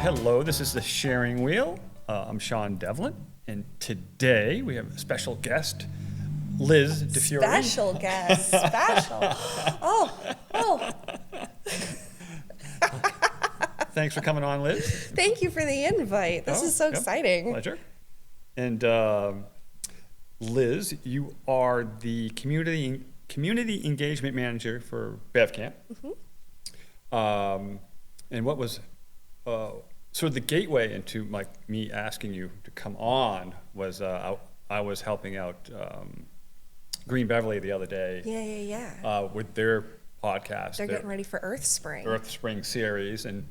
Hello, this is the Sharing Wheel. I'm Sean Devlin, and today we have a special guest, Liz DiFiore. Special guest, special. Oh. Thanks for coming on, Liz. Thank you for the invite. This is so exciting. Pleasure. And Liz, you are the community engagement manager for BevCam. Mm-hmm. And what was sort of the gateway into me asking you to come on was I was helping out Green Beverly the other day. Yeah. With their podcast. They're getting ready for Earth Spring series, and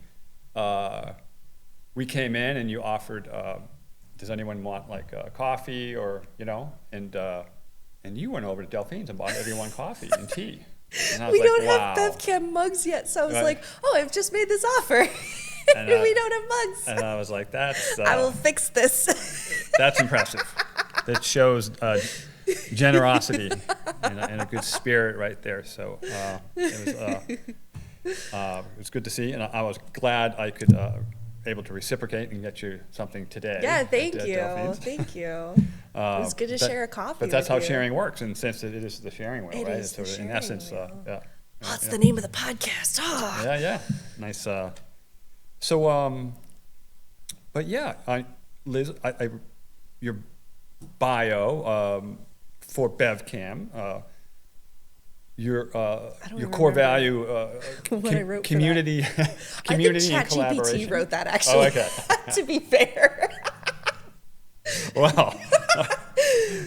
we came in and you offered, does anyone want coffee or and you went over to Delphine's and bought everyone coffee and tea. And I was we like, don't wow. have BevCam mugs yet, so I was Right. like, I've just made this offer. And, we don't have mugs. And I was like, that's I will fix this. that's impressive. That shows generosity and a good spirit right there. So it was good to see, and I was glad I could able to reciprocate and get you something today. Yeah, thank you. Delphine's. Thank you. It was good to share a coffee. But that's with how you. sharing works, and since it is the sharing wheel, It right? is It's sort the of, in sharing essence, wheel. yeah. That's the name of the podcast. Oh. Yeah. Nice. So, but yeah, Liz, your bio for BevCam, your core value, What I wrote community, community and collaboration. ChatGPT wrote that actually. Oh, okay. To be fair. Wow.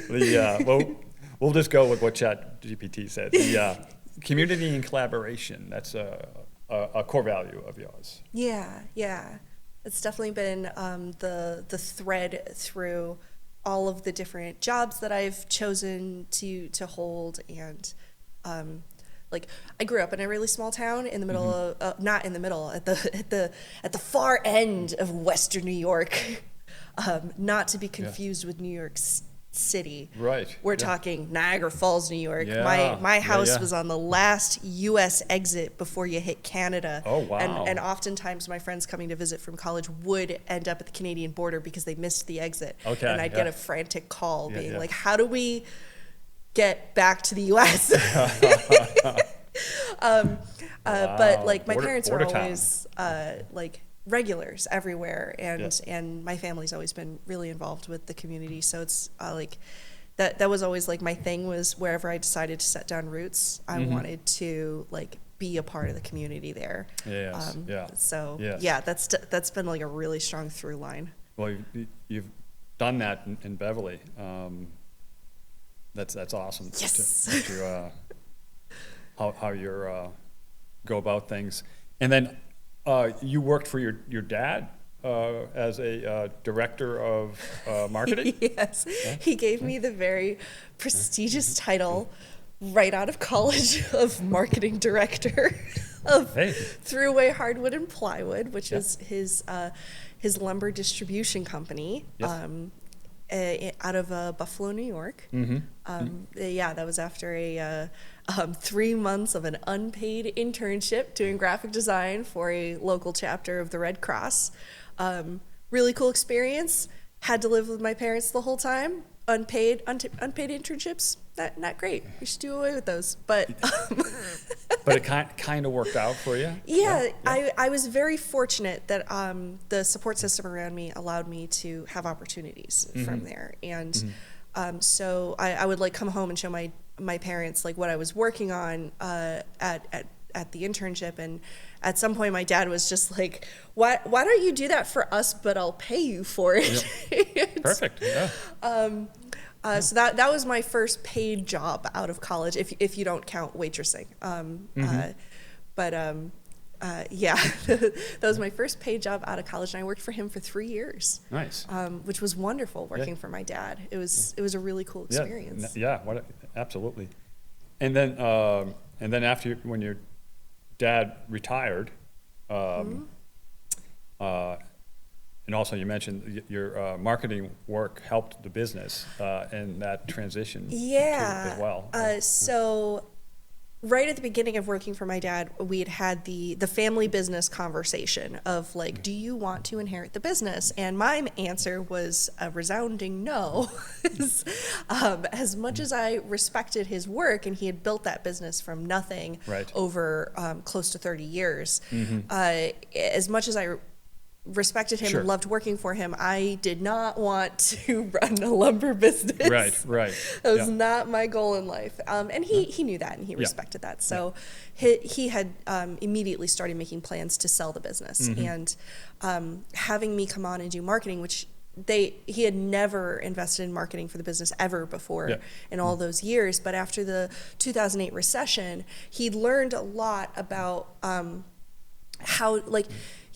We'll just go with what ChatGPT said. The community and collaboration, that's a core value of yours. Yeah. It's definitely been the thread through all of the different jobs that I've chosen to hold, and I grew up in a really small town in the middle of not in the middle, at the far end of Western New York, not to be confused with New York City. Right. We're talking Niagara Falls, New York. Yeah. My house was on the last U.S. exit before you hit Canada. Oh, wow. And oftentimes my friends coming to visit from college would end up at the Canadian border because they missed the exit. Okay, And I'd get a frantic call being yeah. like, how do we get back to the U.S.? But my parents were always regulars everywhere, and my family's always been really involved with the community, so it's that was always my thing, was wherever I decided to set down roots, I wanted to be a part of the community there. So that's been a really strong through line. Well, you've done that in Beverly. That's awesome. Yes. How you go about things, and then you worked for your dad as a director of marketing. Yes, he gave me the very prestigious title right out of college of marketing director of Thruway Hardwood and Plywood, which is his lumber distribution company. Yes. Out of Buffalo, New York. That was after a 3 months of an unpaid internship doing graphic design for a local chapter of the Red Cross. Really cool experience. Had to live with my parents the whole time. Unpaid internships, not great. We should do away with those. But but it kind of worked out for you. Yeah. I was very fortunate that the support system around me allowed me to have opportunities from there, and so I would come home and show my parents what I was working on at the internship, and at some point my dad was just like, why don't you do that for us, but I'll pay you for it. Yep. Perfect. Yeah. So that was my first paid job out of college, if you don't count waitressing. That was my first paid job out of college, and I worked for him for 3 years. Nice. Which was wonderful, working for my dad. It was a really cool experience. Yeah. Absolutely. And then after when your dad retired, and also you mentioned your marketing work helped the business in that transition as well. So right at the beginning of working for my dad, we had the family business conversation of like, do you want to inherit the business? And my answer was a resounding no. As much as I respected his work, and he had built that business from nothing over close to 30 years, as much as I respected him and loved working for him, I did not want to run a lumber business. Right. That was not my goal in life. And he knew that, and he respected that. So he had immediately started making plans to sell the business. And having me come on and do marketing, which he had never invested in marketing for the business ever before in all those years. But after the 2008 recession, he learned a lot about how, like,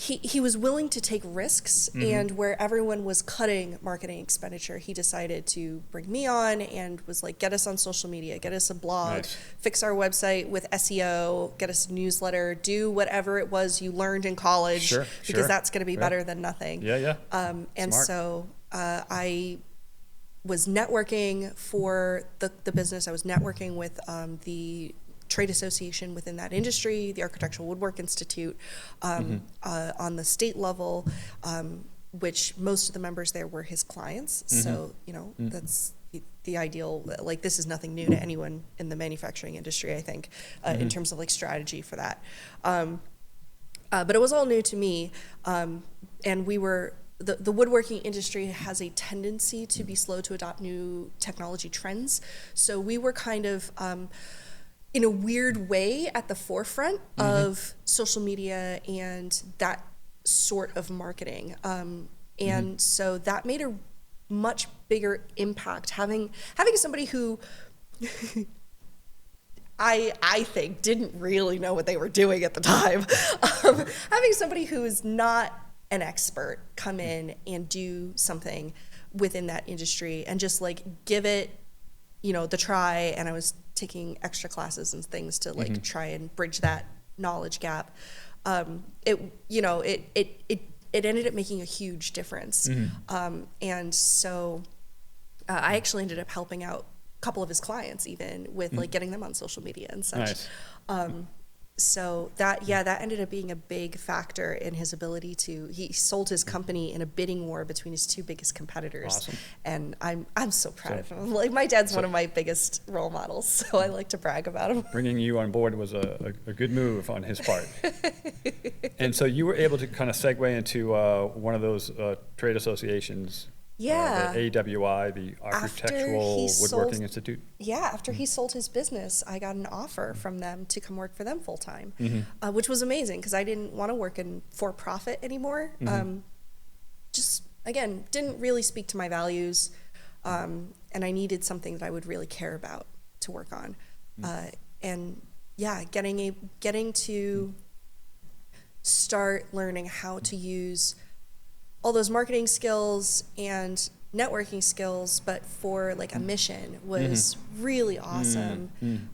he was willing to take risks, and where everyone was cutting marketing expenditure, he decided to bring me on and was like, get us on social media, get us a blog, fix our website with SEO, get us a newsletter, do whatever it was you learned in college, because that's going to be better than nothing. And Smart. So I was networking for the business. I was networking with the trade association within that industry, the Architectural Woodwork Institute, on the state level, which most of the members there were his clients. So, you know, that's the ideal. Like, this is nothing new to anyone in the manufacturing industry, I think, in terms of like strategy for that. But it was all new to me. And we were, the woodworking industry has a tendency to be slow to adopt new technology trends. So we were kind of, in a weird way, at the forefront of social media and that sort of marketing. And so that made a much bigger impact. Having somebody who I think didn't really know what they were doing at the time. Having somebody who is not an expert come in and do something within that industry and just like give it, you know, the try. And I was taking extra classes and things to like try and bridge that knowledge gap. It ended up making a huge difference. And so I actually ended up helping out a couple of his clients even with like getting them on social media and such. So that ended up being a big factor in his ability he sold his company in a bidding war between his two biggest competitors. And I'm so proud of him. Like, my dad's one of my biggest role models, so I like to brag about him. Bringing you on board was a good move on his part. And so you were able to kind of segue into one of those trade associations. The AWI, the Architectural Woodworking Institute. After he sold his business, I got an offer from them to come work for them full time, which was amazing because I didn't want to work in for profit anymore. Just, again, didn't really speak to my values, and I needed something that I would really care about to work on. Getting to start learning how to use all those marketing skills and networking skills, but for like a mission was really awesome.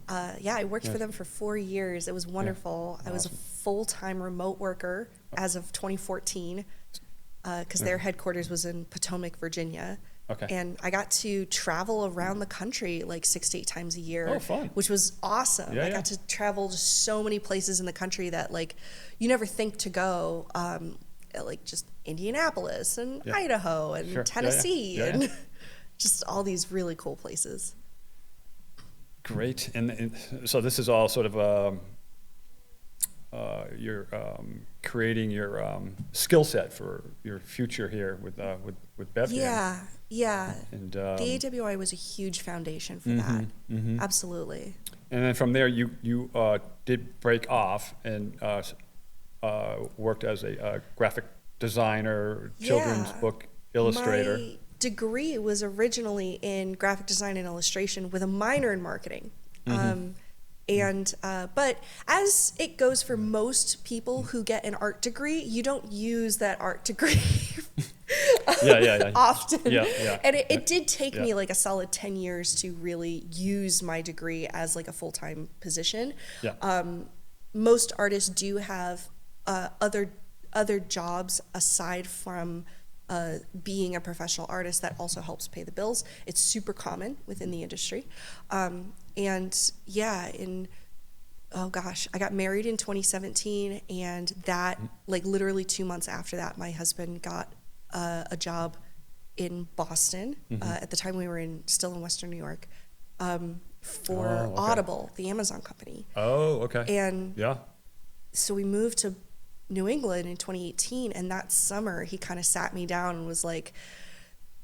I worked for them for 4 years. It was wonderful. I was a full-time remote worker as of 2014 because their headquarters was in Potomac, Virginia. And I got to travel around the country like 6 to 8 times a year, which was awesome. I got to travel to so many places in the country that like you never think to go, like just Indianapolis and Idaho and Tennessee and just all these really cool places. Great. And so this is all sort of you're creating your skill set for your future here with BevCam. And the AWI was a huge foundation for that. Absolutely. And then from there you did break off and worked as a graphic designer, children's book illustrator. My degree was originally in graphic design and illustration with a minor in marketing. But as it goes for most people who get an art degree, you don't use that art degree often. And it did take me like a solid 10 years to really use my degree as like a full-time position. Most artists do have other jobs aside from being a professional artist that also helps pay the bills. It's super common within the industry. oh gosh, I got married in 2017, and that, like literally 2 months after that, my husband got a job in Boston. At the time, we were still in Western New York, for Audible, the Amazon company. Oh, okay. And yeah. So we moved to New England in 2018, and that summer he kind of sat me down and was like,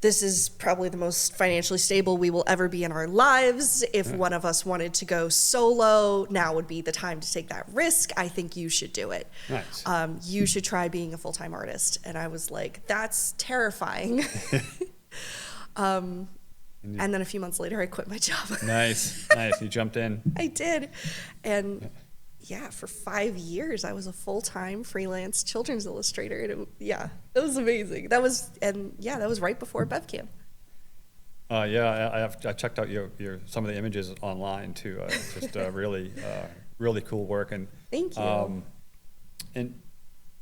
this is probably the most financially stable we will ever be in our lives. If one of us wanted to go solo, now would be the time to take that risk. I think you should do it. Nice. You should try being a full-time artist. And I was like, that's terrifying. And then a few months later, I quit my job. Nice. You jumped in. I did. And yeah, for 5 years, I was a full-time freelance children's illustrator. And it was amazing. That was right before BevCam. I checked out your some of the images online too. Just really cool work. And thank you. And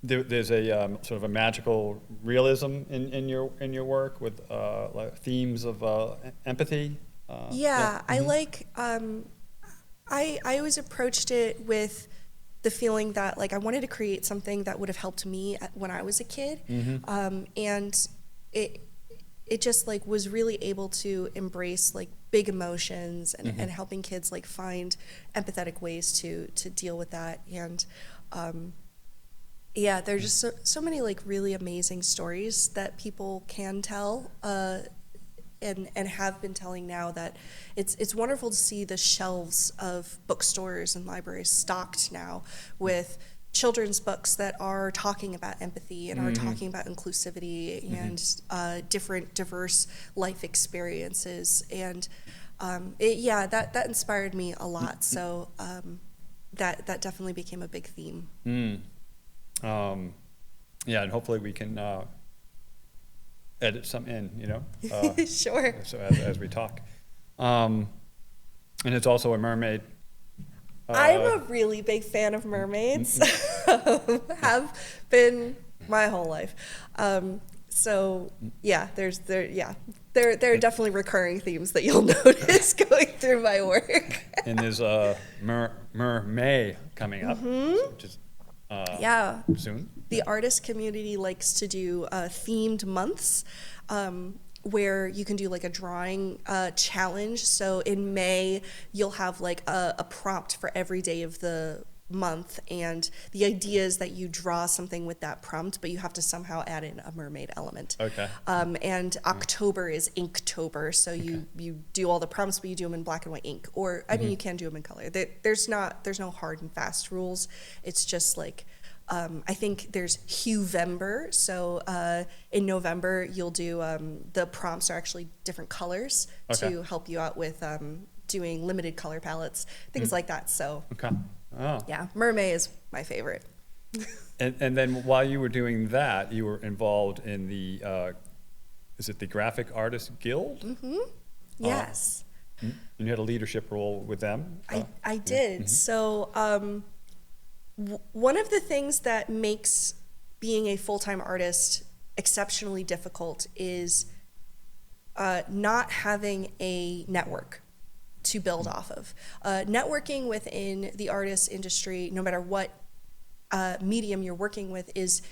there's a sort of a magical realism in your work with like themes of empathy. I like. I always approached it with the feeling that like I wanted to create something that would have helped me when I was a kid, and it just like was really able to embrace like big emotions and helping kids like find empathetic ways to deal with that. And there's just so many like really amazing stories that people can tell. And have been telling now that it's wonderful to see the shelves of bookstores and libraries stocked now with children's books that are talking about empathy and are talking about inclusivity and different diverse life experiences. And that inspired me a lot. So that definitely became a big theme. And hopefully we can edit some in, Sure. So as we talk. And it's also a mermaid. I'm a really big fan of mermaids. Have been my whole life. There are definitely recurring themes that you'll notice going through my work. And there's May coming up, which is soon. The artist community likes to do themed months where you can do like a drawing challenge. So in May, you'll have like a prompt for every day of the month, and the idea is that you draw something with that prompt, but you have to somehow add in a mermaid element. Okay. And October is Inktober, so you do all the prompts, but you do them in black and white ink, or I mean you can do them in color. There's no hard and fast rules. It's just like I think there's Huevember, so in November you'll do the prompts are actually different colors to help you out with doing limited color palettes, things like that. So yeah, mermaid is my favorite. And then while you were doing that, you were involved in the is it the Graphic Artists Guild? Yes. And you had a leadership role with them? I did. So one of the things that makes being a full-time artist exceptionally difficult is not having a network to build off of. Networking within the artist industry, no matter what medium you're working with, is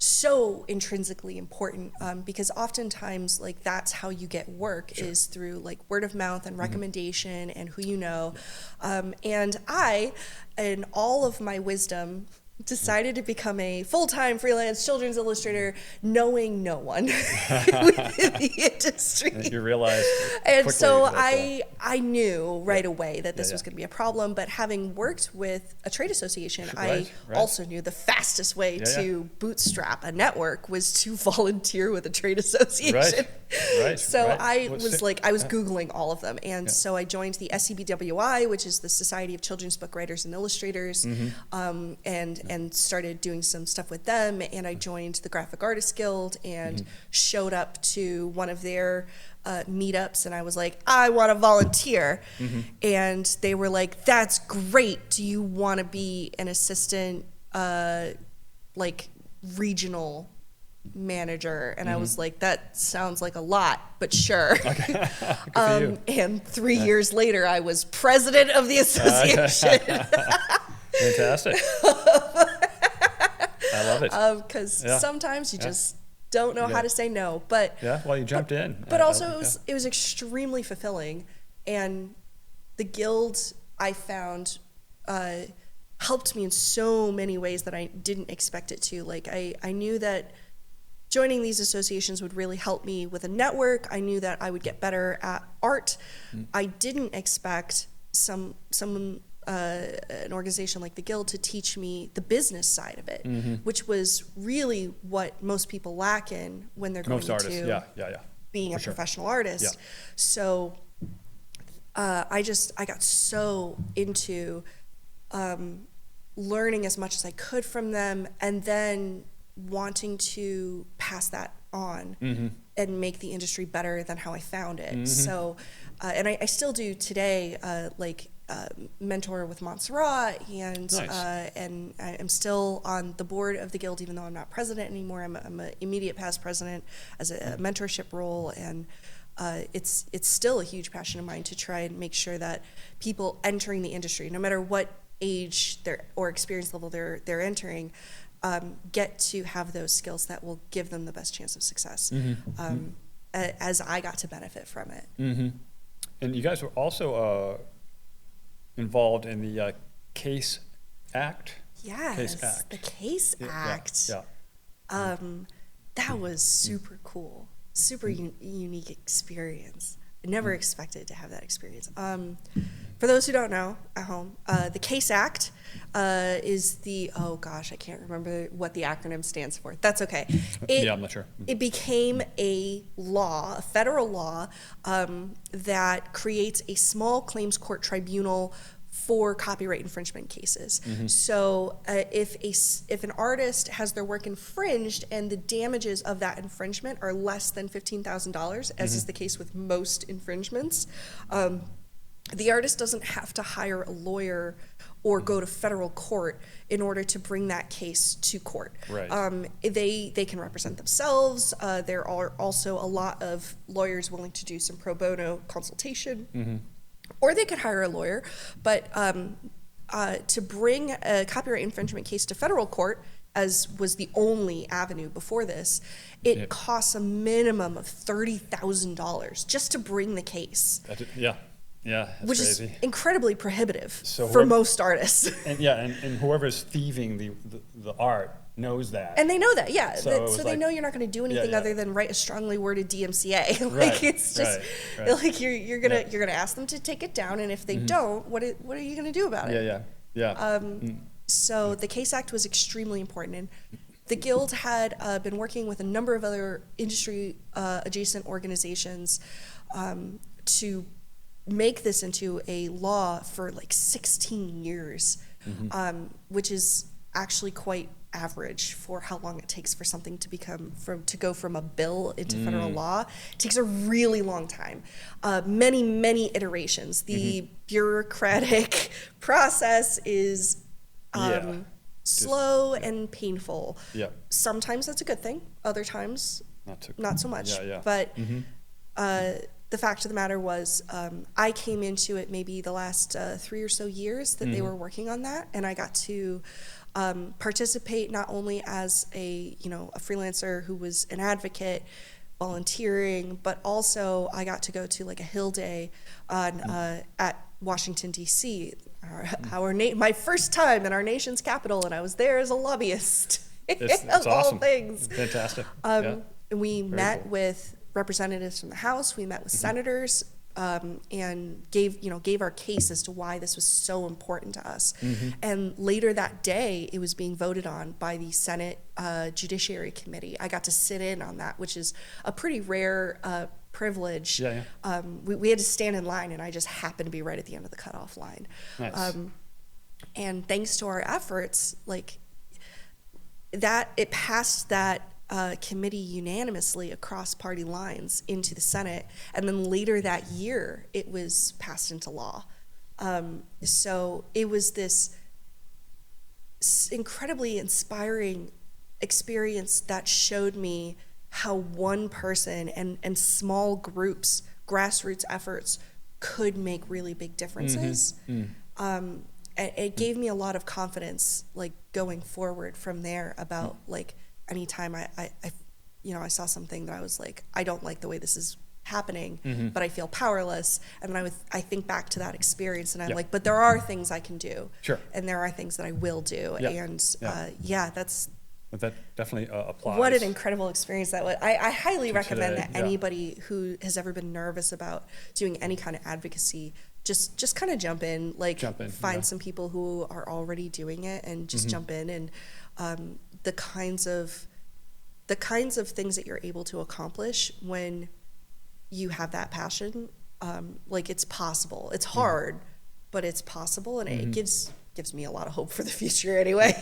so intrinsically important because oftentimes like that's how you get work is through like word of mouth and recommendation and who you know. And I, in all of my wisdom, decided to become a full-time freelance children's illustrator, knowing no one within the industry. And you realized and so I knew right away that this was going to be a problem, but having worked with a trade association, I also knew the fastest way to bootstrap a network was to volunteer with a trade association. So I was Googling all of them. And so I joined the SCBWI, which is the Society of Children's Book Writers and Illustrators, and started doing some stuff with them. And I joined the Graphic Artists Guild and showed up to one of their meetups, and I was like, I want to volunteer. And they were like, that's great. Do you want to be an assistant, regional manager? And I was like, that sounds like a lot, but sure. And 3 years later, I was president of the association. Fantastic. I love it. Because Yeah. sometimes you Yeah. just don't know how to say no. But Yeah, well, you jumped in. But also, yeah. it was extremely fulfilling, and the guild I found helped me in so many ways that I didn't expect it to. Like I knew that joining these associations would really help me with a network. I knew that I would get better at art. I didn't expect an organization like the Guild to teach me the business side of it, which was really what most people lack in when they're going into being a professional artist. Yeah. So I got so into learning as much as I could from them, and then wanting to pass that on and make the industry better than how I found it. So, and I still do today, mentor with Montserrat, and Nice. and I'm still on the board of the Guild, even though I'm not president anymore. I'm an immediate past president as a mentorship role, and it's still a huge passion of mine to try and make sure that people entering the industry, no matter what age or experience level they're entering, get to have those skills that will give them the best chance of success, as I got to benefit from it. And you guys were also involved in the CASE Act? Yes, CASE Act. the CASE Act. Yeah. That was super cool, super unique experience. I never expected to have that experience. For those who don't know at home, the CASE Act is oh gosh, I can't remember what the acronym stands for. That's okay. I'm not sure. It became a federal law, that creates a small claims court tribunal for copyright infringement cases. So if an artist has their work infringed and the damages of that infringement are less than $15,000, as is the case with most infringements, the artist doesn't have to hire a lawyer or go to federal court in order to bring that case to court. Right. They can represent themselves. There are also a lot of lawyers willing to do some pro bono consultation, or they could hire a lawyer. But to bring a copyright infringement case to federal court, as was the only avenue before this, it costs a minimum of $30,000 just to bring the case. That's which crazy. is incredibly prohibitive So for most artists. And whoever's thieving the art knows that. And they know that, yeah. So they know you're not going to do anything other than write a strongly worded DMCA. It's just like you're gonna ask them to take it down, and if they don't, what are you going to do about it? So the CASE Act was extremely important, and the Guild had been working with a number of other industry adjacent organizations to make this into a law for like 16 years, which is actually quite average for how long it takes for something to go from a bill into federal law. It takes a really long time, many iterations. The bureaucratic process is slow and painful. Sometimes that's a good thing, other times not so much. But the fact of the matter was, I came into it maybe the last 3 or so years that they were working on that, and I got to participate not only as a freelancer who was an advocate, volunteering, but also I got to go to like a Hill Day at Washington D.C. My first time in our nation's capital, and I was there as a lobbyist. It's of awesome. all things. Fantastic. We met cool. with representatives from the House. We met with senators, and gave our case as to why this was so important to us. And later that day, it was being voted on by the Senate Judiciary Committee. I got to sit in on that, which is a pretty rare privilege. We had to stand in line, and I just happened to be right at the end of the cutoff line. Nice. And thanks to our efforts, it passed that committee unanimously across party lines into the Senate, and then later that year it was passed into law. So it was this incredibly inspiring experience that showed me how one person and small groups, grassroots efforts, could make really big differences. it gave me a lot of confidence, like going forward from there about like anytime I saw something that I was like, I don't like the way this is happening, but I feel powerless. And then I think back to that experience and I'm like, but there are things I can do. Sure. And there are things that I will do. And that's. But that definitely applies. What an incredible experience that was. I highly recommend that anybody who has ever been nervous about doing any kind of advocacy, just kind of jump in, find some people who are already doing it and just jump in. And the kinds of things that you're able to accomplish when you have that passion, like it's possible. It's hard, but it's possible, and it gives me a lot of hope for the future anyway.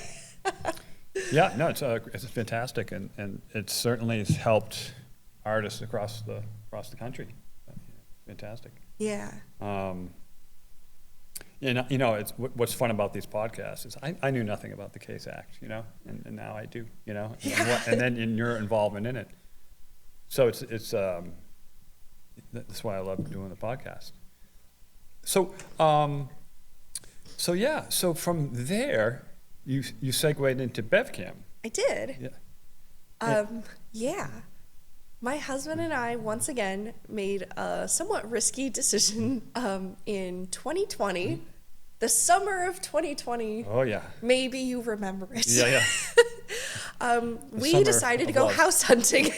Yeah, no, it's fantastic, and it certainly has helped artists across the country. Fantastic. Yeah. It's what's fun about these podcasts is I knew nothing about the CASE Act, and now I do, and then in your involvement in it. So it's that's why I love doing the podcast. So so from there you segued into BevCam. I did. Yeah. My husband and I once again made a somewhat risky decision in 2020, the summer of 2020. Oh yeah. Maybe you remember it. Yeah. We decided to go house hunting.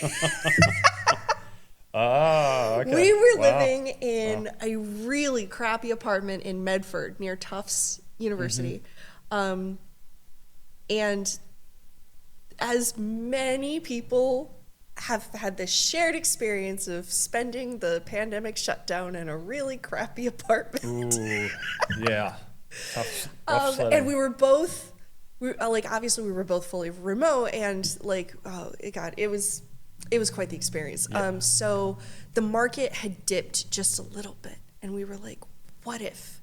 Oh, okay. We were living in a really crappy apartment in Medford near Tufts University. And as many people have had this shared experience of spending the pandemic shutdown in a really crappy apartment. Ooh, yeah. Tough and we were both, obviously we were both fully remote, and it was quite the experience. Yeah. So the market had dipped just a little bit, and we were like, what if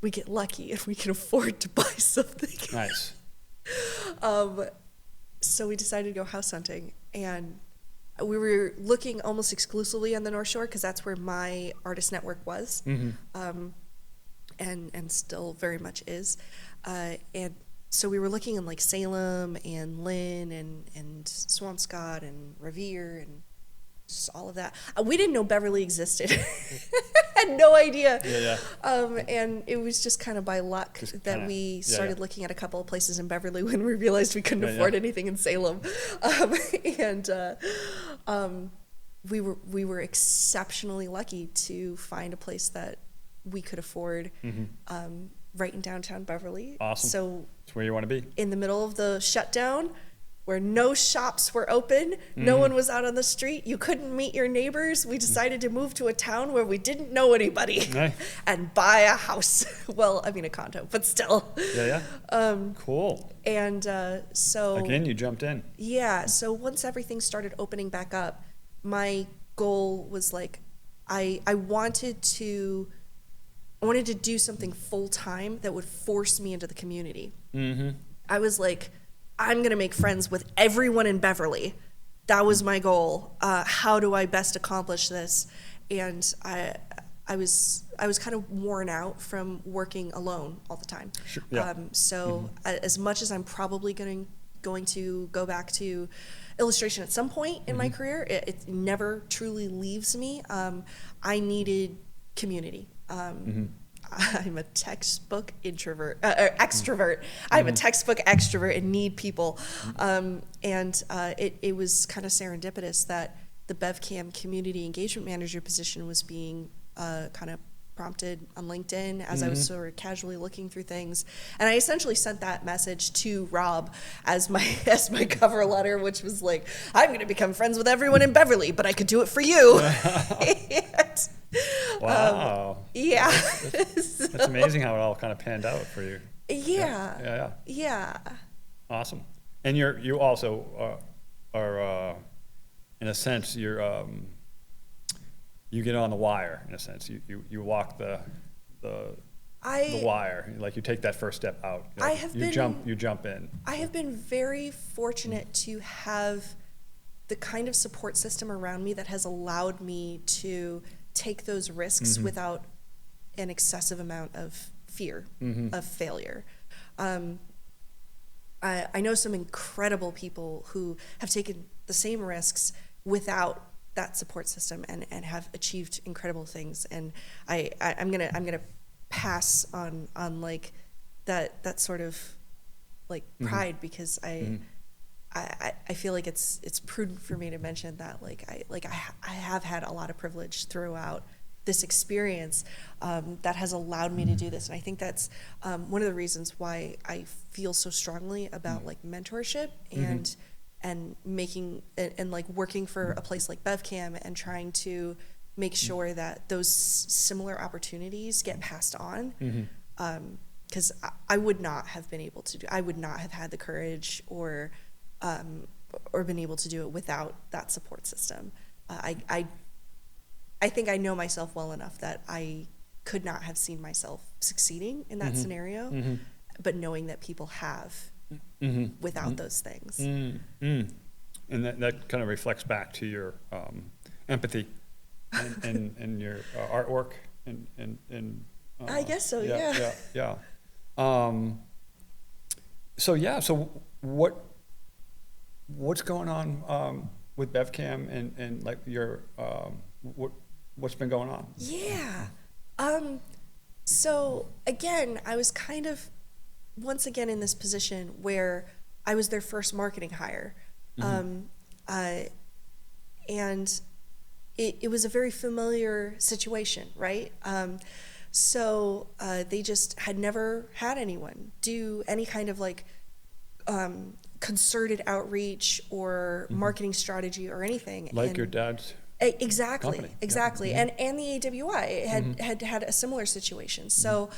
we get lucky and we can afford to buy something? Nice. So we decided to go house hunting, and we were looking almost exclusively on the North Shore because that's where my artist network was, and still very much is. And so we were looking in like Salem and Lynn and Swampscott and Revere and just all of that. We didn't know Beverly existed. Had no idea. Yeah. And it was just kind of by luck that we started looking at a couple of places in Beverly when we realized we couldn't afford anything in Salem. We were exceptionally lucky to find a place that we could afford right in downtown Beverly. Awesome. So it's where you want to be. In the middle of the shutdown, where no shops were open, no one was out on the street, you couldn't meet your neighbors, we decided to move to a town where we didn't know anybody and buy a house. Well, I mean a condo, but still. Yeah. Cool. And so... Again, you jumped in. Yeah, so once everything started opening back up, my goal was like, I wanted to do something full-time that would force me into the community. I was like, I'm going to make friends with everyone in Beverly. That was my goal. How do I best accomplish this? And I was kind of worn out from working alone all the time. Sure. Yeah. So as much as I'm probably going to go back to illustration at some point in my career, it never truly leaves me. I needed community. I'm a textbook extrovert. I'm a textbook extrovert and need people. It was kind of serendipitous that the BevCam community engagement manager position was being kind of prompted on LinkedIn as I was sort of casually looking through things. And I essentially sent that message to Rob as my cover letter, which was like, I'm going to become friends with everyone in Beverly, but I could do it for you. Wow. Yeah. That's amazing how it all kind of panned out for you. Yeah. Awesome. And you also are in a sense, you get on the wire, in a sense. You walk the wire, like you take that first step out. You jump in. I have been very fortunate to have the kind of support system around me that has allowed me to take those risks without an excessive amount of fear of failure. I know some incredible people who have taken the same risks without that support system and have achieved incredible things. And I'm gonna pass on like that sort of like pride, because I feel like it's prudent for me to mention that I have had a lot of privilege throughout this experience that has allowed me to do this. And I think that's one of the reasons why I feel so strongly about like mentorship and making and like working for a place like BevCam and trying to make sure that those similar opportunities get passed on. Because I would not have been able to I would not have had the courage or been able to do it without that support system. I think I know myself well enough that I could not have seen myself succeeding in that scenario, but knowing that people have without those things. And that kind of reflects back to your empathy and your artwork and I guess so. Yeah. So what's going on with BevCam and like your what's been going on? Yeah. So again, I was kind of once again in this position where I was their first marketing hire. And it was a very familiar situation, right? So they just had never had anyone do any kind of like concerted outreach or marketing strategy or anything. Like your dad's Exactly. company. And the AWI had a similar situation. So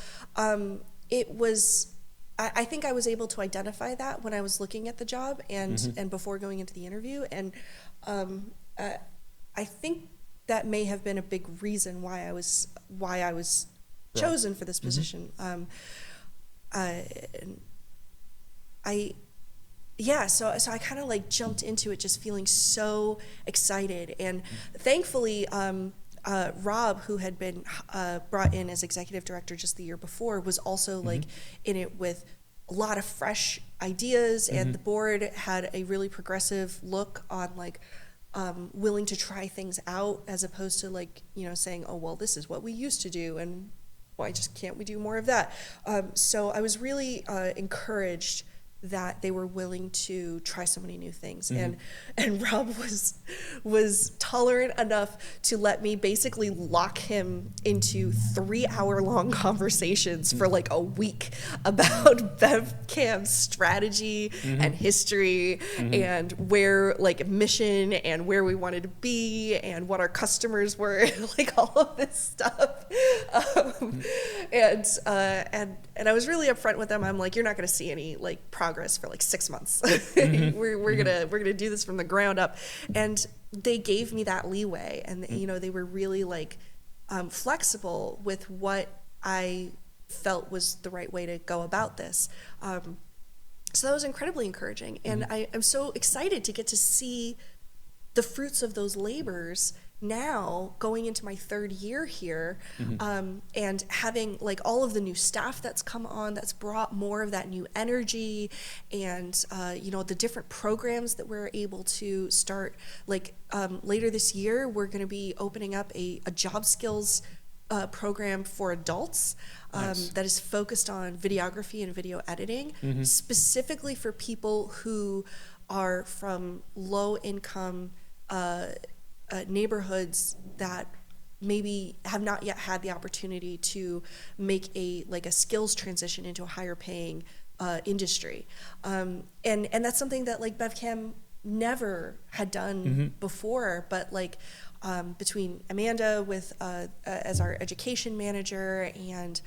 it was, I think I was able to identify that when I was looking at the job and before going into the interview. And I think that may have been a big reason why I was chosen for this position. So I kind of like jumped into it just feeling so excited. And thankfully, Rob, who had been brought in as executive director just the year before, was also like in it with a lot of fresh ideas. And the board had a really progressive look on like willing to try things out, as opposed to like, saying, oh, well, this is what we used to do and why just can't we do more of that? So I was really encouraged that they were willing to try so many new things. And Rob was tolerant enough to let me basically lock him into 3-hour-long conversations for like a week about BevCam's strategy and history and where like mission and where we wanted to be and what our customers were, like all of this stuff. And I was really upfront with them. I'm like, you're not going to see any like progress for like 6 months. We're gonna do this from the ground up. And they gave me that leeway, and they were really like flexible with what I felt was the right way to go about this. So that was incredibly encouraging, and I'm so excited to get to see the fruits of those labors now going into my 3rd year here, and having like all of the new staff that's come on, that's brought more of that new energy, and the different programs that we're able to start. Like later this year, we're going to be opening up a job skills program for adults. Nice. That is focused on videography and video editing, specifically for people who are from low income neighborhoods that maybe have not yet had the opportunity to make a skills transition into a higher paying industry. And that's something that like BevCam never had done before, but like between Amanda with as our education manager, and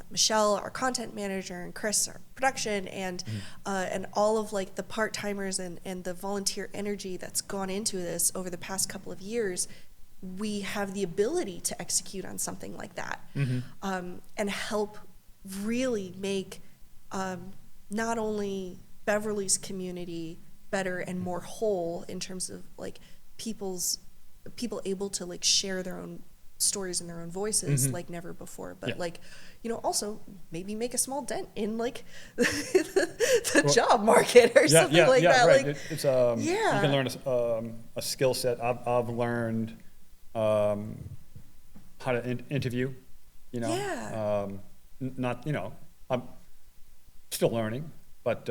Michelle, our content manager, and Chris, our production, and all of like the part-timers and the volunteer energy that's gone into this over the past couple of years, we have the ability to execute on something like that, and help really make not only Beverly's community better and more whole in terms of like people able to like share their own stories in their own voices like never before. But like, you know, also maybe make a small dent in like the job market or something like that. Right. Like, it's you can learn a skill set. I've learned how to interview. You know, not, you know, I'm still learning, but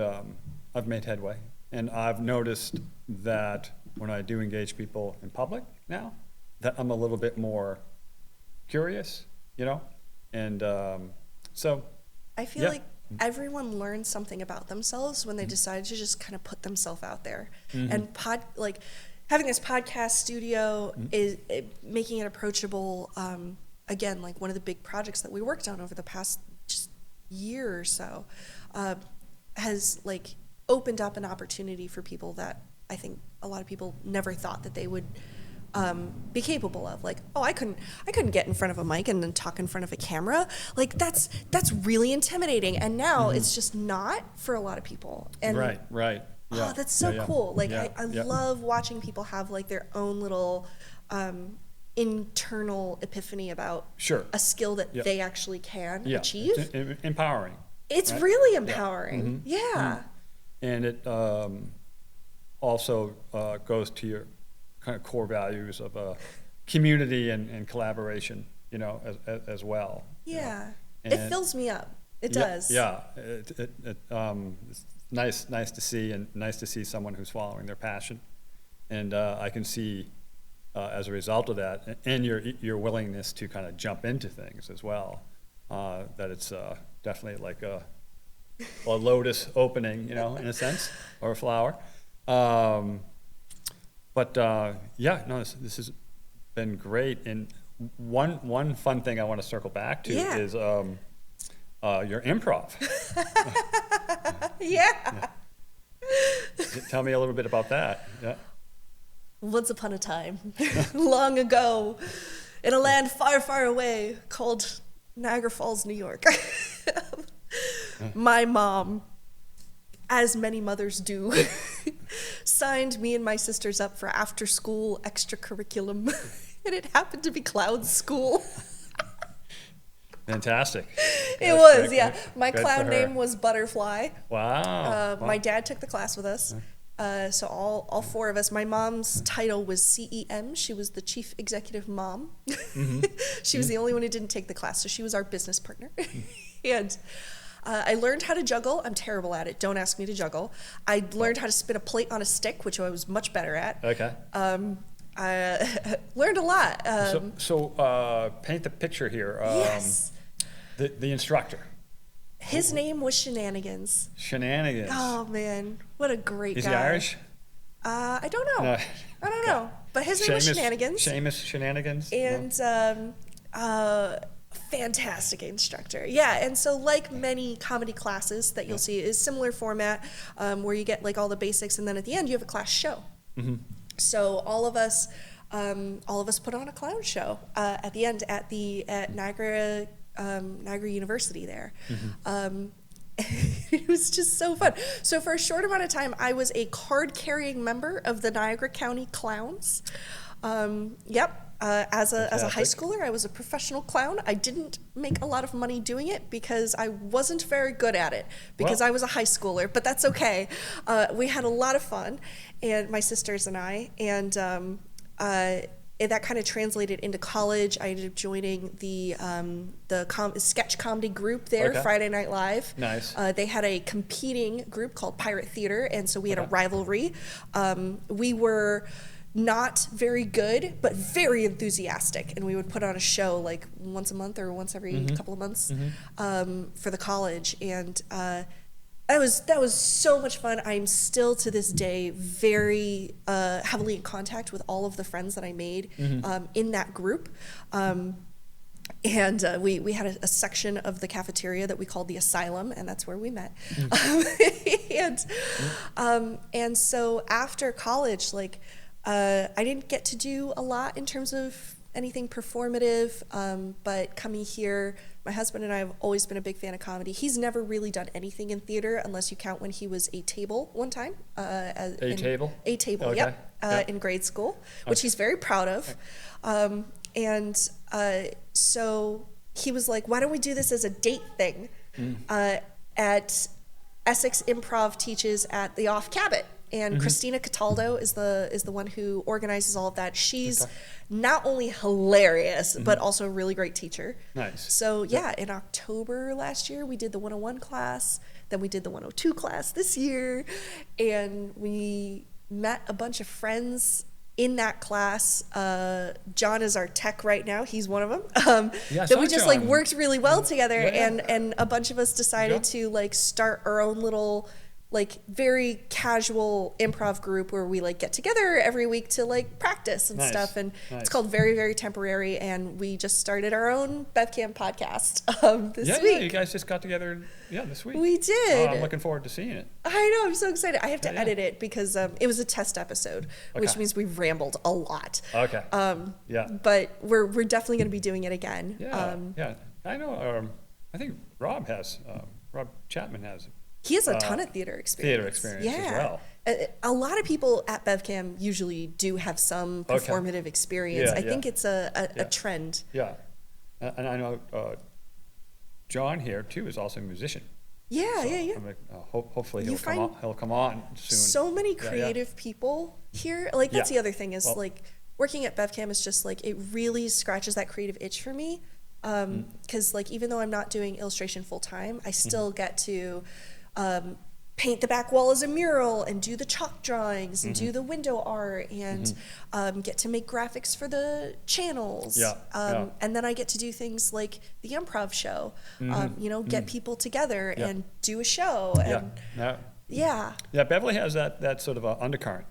I've made headway, and I've noticed that when I do engage people in public now, that I'm a little bit more curious, you know, and so I feel like everyone learns something about themselves when they decide to just kind of put themselves out there. And like having this podcast studio is making it approachable. Again, like one of the big projects that we worked on over the past just year or so has like opened up an opportunity for people that I think a lot of people never thought that they would be capable of. Like, oh, I couldn't get in front of a mic and then talk in front of a camera. Like that's really intimidating. And now it's just not for a lot of people. And right. Yeah. Oh, that's so cool. Like I love watching people have like their own little internal epiphany about a skill that they actually can achieve. It's empowering. It's really empowering. And it also goes to your kind of core values of community and collaboration, you know, as well. Yeah, you know? It fills me up. It does. Yeah, it's nice to see, and nice to see someone who's following their passion. And I can see, as a result of that, and your willingness to kind of jump into things as well, that it's definitely like a lotus opening, you know, in a sense, or a flower. But this has been great. And one fun thing I want to circle back to is your improv. Tell me a little bit about that. Yeah. Once upon a time, long ago, in a land far, far away called Niagara Falls, New York, my mom, as many mothers do, signed me and my sisters up for after-school extracurriculum, and it happened to be clown school. Fantastic. It was, My clown name was Butterfly. Wow. My dad took the class with us. So all four of us. My mom's title was CEM. She was the chief executive mom. She was the only one who didn't take the class, so she was our business partner. And I learned how to juggle. I'm terrible at it. Don't ask me to juggle. I learned how to spin a plate on a stick, which I was much better at. Okay. I learned a lot. So paint the picture here. Yes. The instructor. His name was Shenanigans. Shenanigans. Oh man, what a great guy. Is he Irish? I don't know. No. I don't know. But his name was Shenanigans. Seamus Shenanigans. And fantastic instructor. Yeah, and so like many comedy classes that you'll see is similar format where you get like all the basics, and then at the end you have a class show. So all of us put on a clown show at the end at Niagara University there. It was just so fun. So for a short amount of time, I was a card-carrying member of the Niagara County Clowns. As a high schooler, I was a professional clown. I didn't make a lot of money doing it because I wasn't very good at it because I was a high schooler, but that's okay. We had a lot of fun, and my sisters and I, and that kind of translated into college. I ended up joining the sketch comedy group there, Friday Night Live. Nice. They had a competing group called Pirate Theater, and so we had a rivalry. We were not very good, but very enthusiastic, and we would put on a show like once a month or once every couple of months for the college, and that was so much fun. I'm still to this day very heavily in contact with all of the friends that I made in that group. And we had a section of the cafeteria that we called the Asylum, and that's where we met. And so after college, like I didn't get to do a lot in terms of anything performative, but coming here, my husband and I have always been a big fan of comedy. He's never really done anything in theater unless you count when he was a table one time. A table? A table, in grade school, which he's very proud of. And so he was like, why don't we do this as a date thing? At Essex Improv teaches at the Off Cabot. And Christina Cataldo is the one who organizes all of that. She's not only hilarious, but also a really great teacher. Nice. So yeah, in October last year, we did the 101 class. Then we did the 102 class this year. And we met a bunch of friends in that class. John is our tech right now. He's one of them. That we just like worked really well together. And a bunch of us decided to like start our own little like very casual improv group where we like get together every week to like practice and stuff. And it's called Very, Very Temporary. And we just started our own BevCam podcast this week. Yeah, you guys just got together this week. We did. I'm looking forward to seeing it. I know, I'm so excited. I have to edit it because it was a test episode, which means we rambled a lot. Okay. But we're definitely going to be doing it again. Yeah. I know. I think Rob Chapman has. He has a ton of theater experience. As well. A lot of people at BevCam usually do have some performative experience. I think it's a trend. Yeah. And I know John here, too, is also a musician. Yeah. Hopefully he'll come on soon. So many creative people here. Like, that's the other thing is, like, working at BevCam is just, like, it really scratches that creative itch for me. Because, like, even though I'm not doing illustration full-time, I still get to paint the back wall as a mural and do the chalk drawings and do the window art and get to make graphics for the channels. And then I get to do things like the improv show, get people together and do a show. And Beverly has that sort of undercurrent,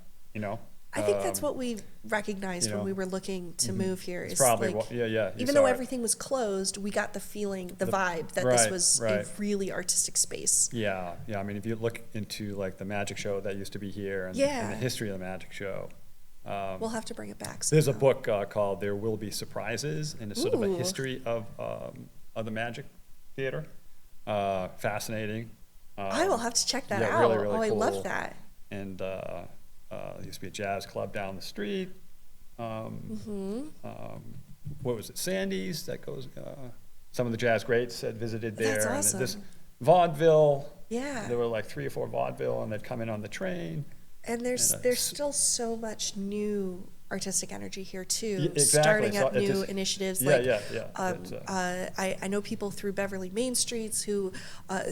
I think that's what we recognized when we were looking to move here. Is probably like, even though everything was closed, we got the feeling, the vibe that this was a really artistic space. Yeah. I mean, if you look into like the magic show that used to be here and the history of the magic show, we'll have to bring it back. There's a book called "There Will Be Surprises," and it's sort of a history of the magic theater. Fascinating. I will have to check that out. Really, really cool. I love that. And there used to be a jazz club down the street. What was it, Sandy's? That goes. Some of the jazz greats had visited there. That's awesome. And this vaudeville. Yeah. There were like 3 or 4 vaudeville, and they'd come in on the train. And there's still so much new artistic energy here too. Exactly. Starting up new initiatives. I know people through Beverly Main Streets who,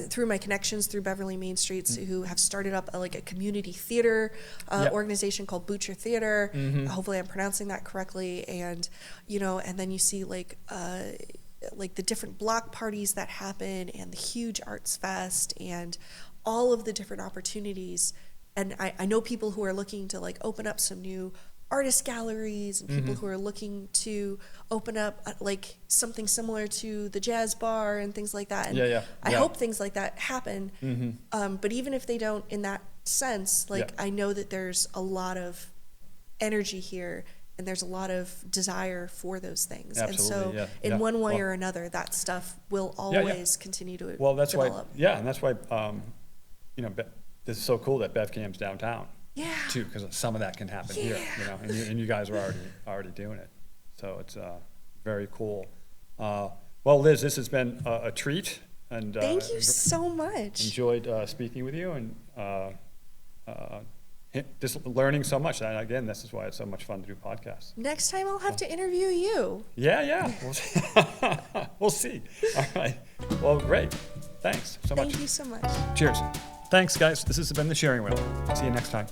through my connections through Beverly Main Streets, who have started up a community theater organization called Butcher Theater. Hopefully I'm pronouncing that correctly. And and then you see like the different block parties that happen and the huge arts fest and all of the different opportunities. And I know people who are looking to open up some new artist galleries and people who are looking to open up something similar to the jazz bar and things like that. And I hope things like that happen. But even if they don't in that sense, I know that there's a lot of energy here and there's a lot of desire for those things. Absolutely, and so in one way or another, that stuff will always continue to that's develop. And that's why, this is so cool that BevCam's downtown. Yeah. Too, because some of that can happen here, and you guys are already doing it, so it's very cool. Well, Liz, this has been a treat, and thank you so much. Enjoyed speaking with you, and just learning so much. And again, this is why it's so much fun to do podcasts. Next time I'll have to interview you. Yeah. We'll see. All right. Well, great. Thanks so much. Thank you so much. Cheers. Thanks, guys. This has been The Sharing Wheel. See you next time.